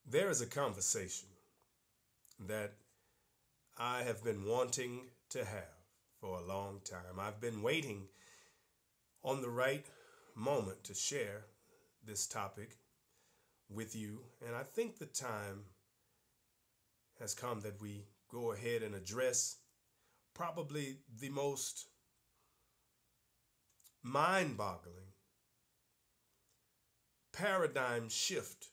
There is a conversation that I have been wanting to have for a long time. I've been waiting on the right moment to share this topic with you, and I think the time has come that we go ahead and address probably the most mind boggling paradigm shift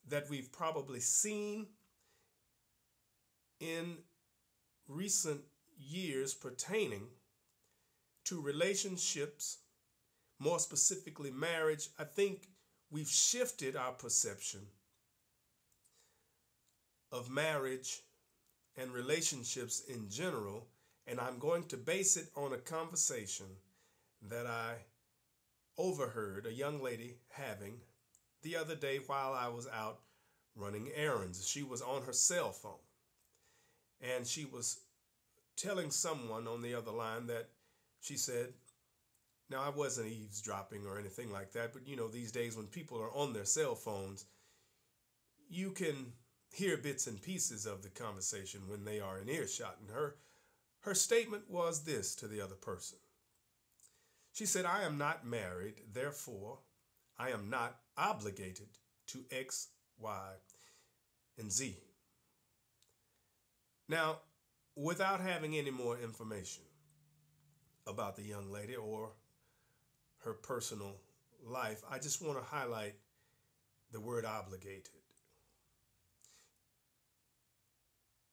that we've probably seen in recent years pertaining to relationships, more specifically marriage. I think we've shifted our perception of marriage and relationships in general, and I'm going to base it on a conversation that I overheard a young lady having the other day while I was out running errands. She was on her cell phone and she was telling someone on the other line that she said, now I wasn't eavesdropping or anything like that, but these days when people are on their cell phones, you can hear bits and pieces of the conversation when they are in earshot. And her statement was this to the other person. She said, I am not married, therefore I am not obligated to X, Y, and Z. Now, without having any more information about the young lady or her personal life, I just want to highlight the word obligated.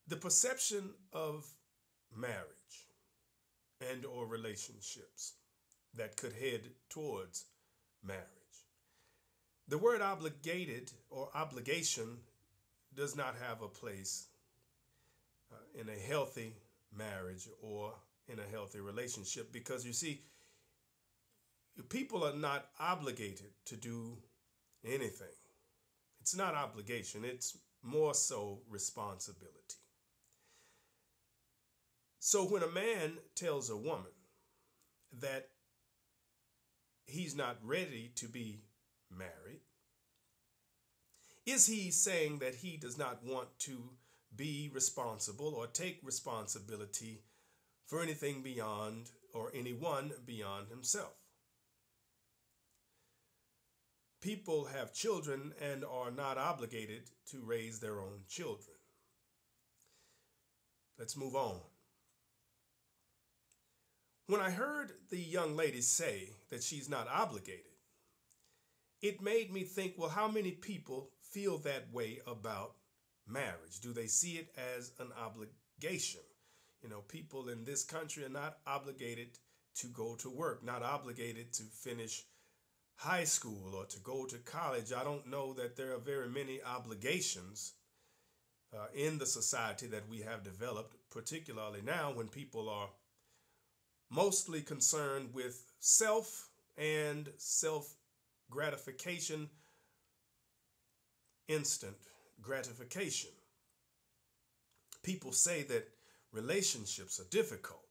The perception of marriage and or relationships that could head towards marriage. The word obligated or obligation does not have a place in a healthy marriage or in a healthy relationship, because you see, people are not obligated to do anything. It's not obligation, it's more so responsibility. So when a man tells a woman that he's not ready to be married, is he saying that he does not want to be responsible or take responsibility for anything beyond or anyone beyond himself? People have children and are not obligated to raise their own children. Let's move on. When I heard the young lady say that she's not obligated, it made me think, well, how many people feel that way about marriage? Do they see it as an obligation? People in this country are not obligated to go to work, not obligated to finish high school or to go to college. I don't know that there are very many obligations in the society that we have developed, particularly now when people are mostly concerned with self and self gratification, instant gratification. People say that relationships are difficult.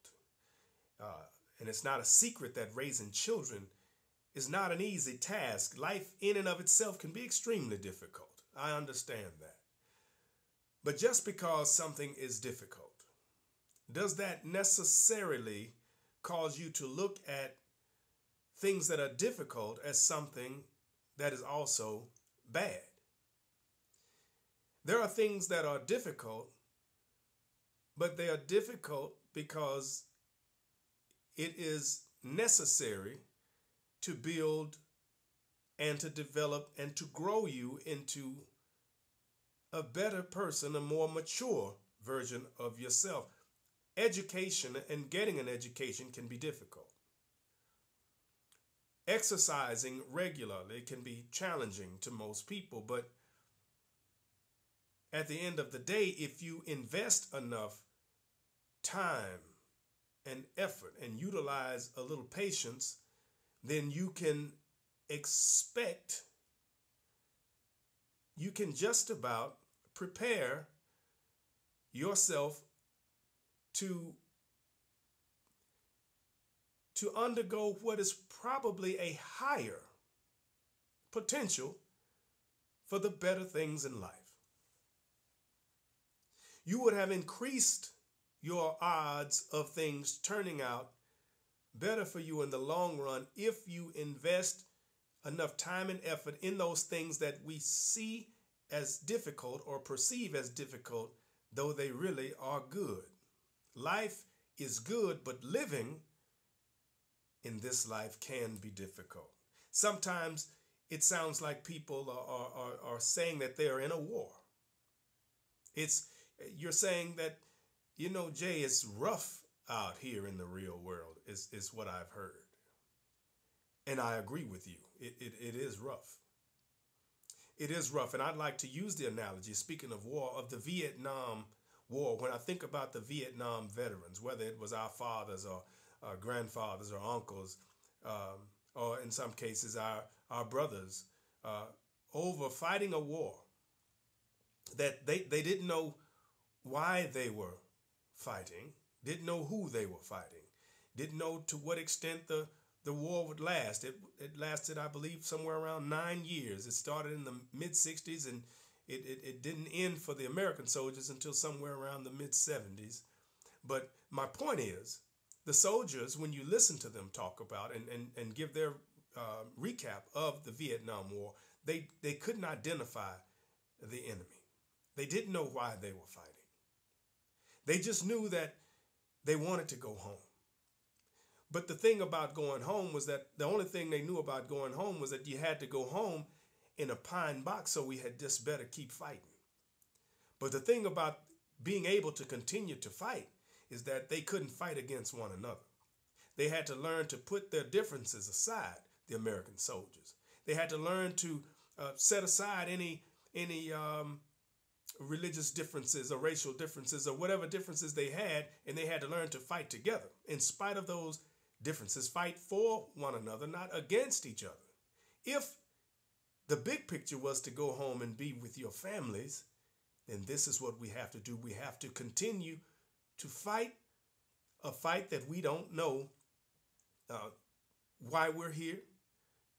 And it's not a secret that raising children is not an easy task. Life in and of itself can be extremely difficult. I understand that. But just because something is difficult, does that necessarily cause you to look at things that are difficult as something that is also bad? There are things that are difficult, but they are difficult because it is necessary to build and to develop and to grow you into a better person, a more mature version of yourself. Education and getting an education can be difficult. Exercising regularly can be challenging to most people, but at the end of the day, if you invest enough time and effort and utilize a little patience, then you can just about prepare yourself to undergo what is probably a higher potential for the better things in life. You would have increased your odds of things turning out better for you in the long run if you invest enough time and effort in those things that we see as difficult or perceive as difficult, though they really are good. Life is good, but living in this life can be difficult. Sometimes it sounds like people are saying that they are in a war. You're saying that, Jay, it's rough out here in the real world, is what I've heard. And I agree with you. It is rough. It is rough. And I'd like to use the analogy, speaking of war, of the Vietnam War. When I think about the Vietnam veterans, whether it was our fathers or our grandfathers or uncles, or in some cases our brothers, over fighting a war that they didn't know why they were fighting, didn't know who they were fighting, didn't know to what extent the war would last. It lasted, I believe, somewhere around 9 years. It started in the mid-'60s, and it didn't end for the American soldiers until somewhere around the mid-'70s. But my point is, the soldiers, when you listen to them talk about and give their recap of the Vietnam War, they couldn't identify the enemy. They didn't know why they were fighting. They just knew that they wanted to go home. But the thing about going home was that the only thing they knew about going home was that you had to go home in a pine box, so we had just better keep fighting. But the thing about being able to continue to fight is that they couldn't fight against one another. They had to learn to put their differences aside, the American soldiers. They had to learn to set aside any religious differences or racial differences or whatever differences they had, and they had to learn to fight together. In spite of those differences, fight for one another, not against each other. If the big picture was to go home and be with your families, then this is what we have to do. We have to continue to fight a fight that we don't know why we're here.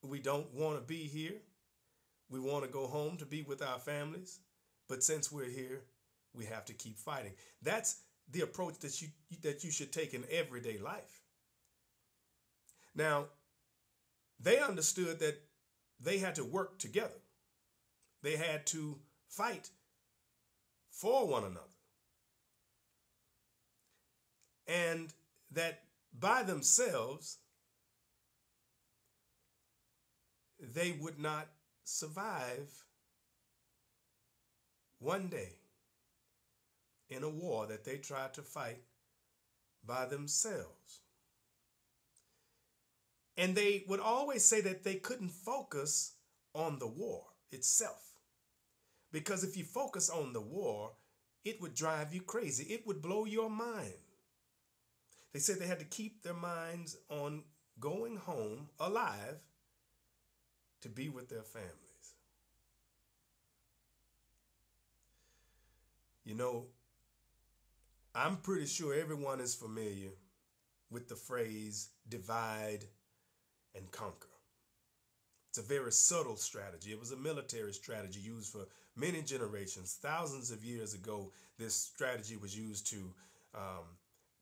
We don't want to be here. We want to go home to be with our families. But since we're here, we have to keep fighting. That's the approach that you should take in everyday life. Now, they understood that they had to work together. They had to fight for one another. And that by themselves, they would not survive one day in a war that they tried to fight by themselves. And they would always say that they couldn't focus on the war itself. Because if you focus on the war, it would drive you crazy. It would blow your mind. They said they had to keep their minds on going home alive to be with their families. I'm pretty sure everyone is familiar with the phrase divide and conquer. It's a very subtle strategy. It was a military strategy used for many generations. Thousands of years ago, this strategy was used to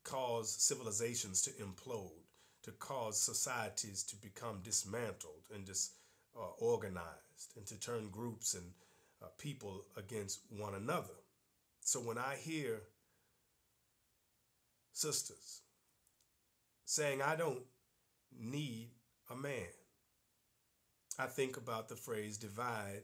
cause civilizations to implode, to cause societies to become dismantled and disorganized, and to turn groups and people against one another. So when I hear sisters saying, I don't need a man, I think about the phrase divide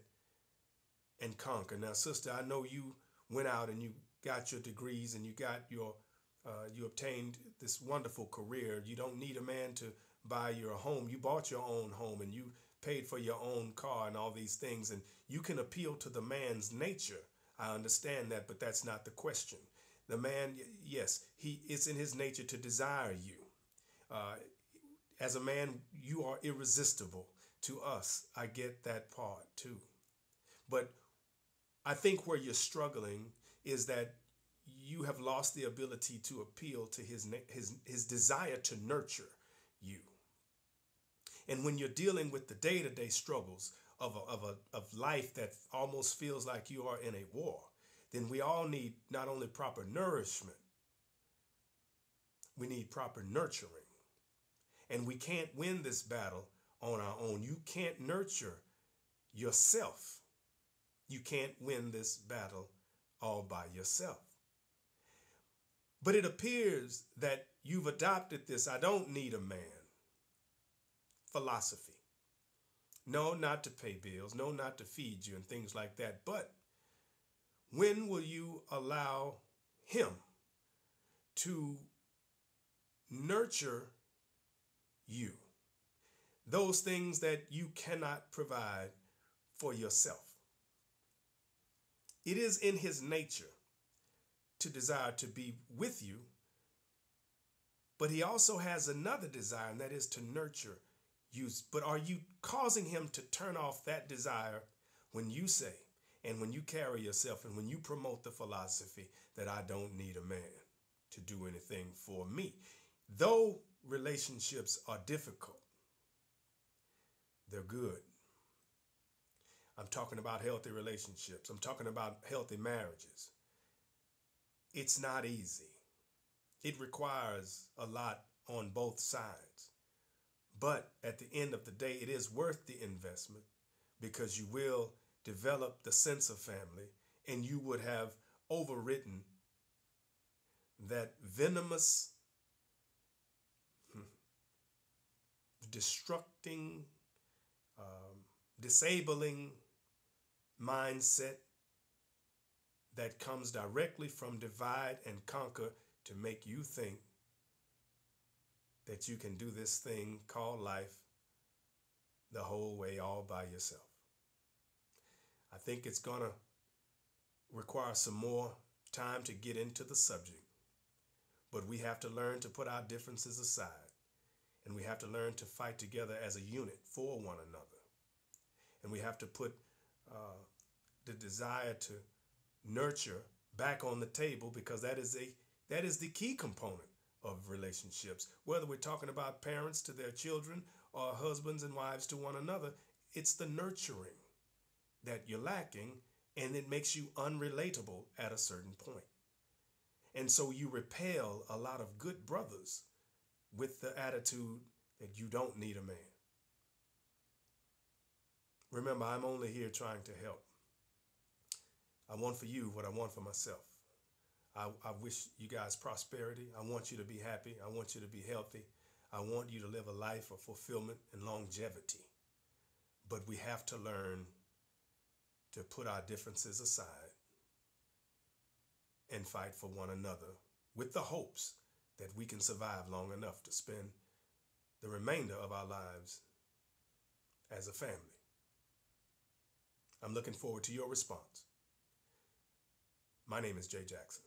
and conquer. Now, sister, I know you went out and you got your degrees and you got you obtained this wonderful career. You don't need a man to buy your home. You bought your own home and you paid for your own car and all these things. And you can appeal to the man's nature. I understand that, but that's not the question. The man, yes, it's in his nature to desire you. As a man, you are irresistible to us. I get that part too. But I think where you're struggling is that you have lost the ability to appeal to his desire to nurture you. And when you're dealing with the day-to-day struggles of life that almost feels like you are in a war, then we all need not only proper nourishment, we need proper nurturing. And we can't win this battle on our own. You can't nurture yourself. You can't win this battle all by yourself. But it appears that you've adopted this "I don't need a man" philosophy. No, not to pay bills. No, not to feed you and things like that. But when will you allow him to nurture you? Those things that you cannot provide for yourself. It is in his nature to desire to be with you, but he also has another desire, and that is to nurture you. But are you causing him to turn off that desire when you say, and when you carry yourself, and when you promote the philosophy that "I don't need a man to do anything for me"? Though relationships are difficult, they're good. I'm talking about healthy relationships. I'm talking about healthy marriages. It's not easy. It requires a lot on both sides. But at the end of the day, it is worth the investment, because you will develop the sense of family, and you would have overwritten that venomous, destructing, disabling mindset that comes directly from divide and conquer to make you think that you can do this thing called life the whole way all by yourself. I think it's going to require some more time to get into the subject, but we have to learn to put our differences aside, and we have to learn to fight together as a unit for one another. And we have to put the desire to nurture back on the table, because that is the key component of relationships. Whether we're talking about parents to their children or husbands and wives to one another, it's the nurturing that you're lacking, and it makes you unrelatable at a certain point. And so you repel a lot of good brothers with the attitude that you don't need a man. Remember, I'm only here trying to help. I want for you what I want for myself. I wish you guys prosperity. I want you to be happy. I want you to be healthy. I want you to live a life of fulfillment and longevity. But we have to learn to put our differences aside and fight for one another, with the hopes that we can survive long enough to spend the remainder of our lives as a family. I'm looking forward to your response. My name is Jay Jackson.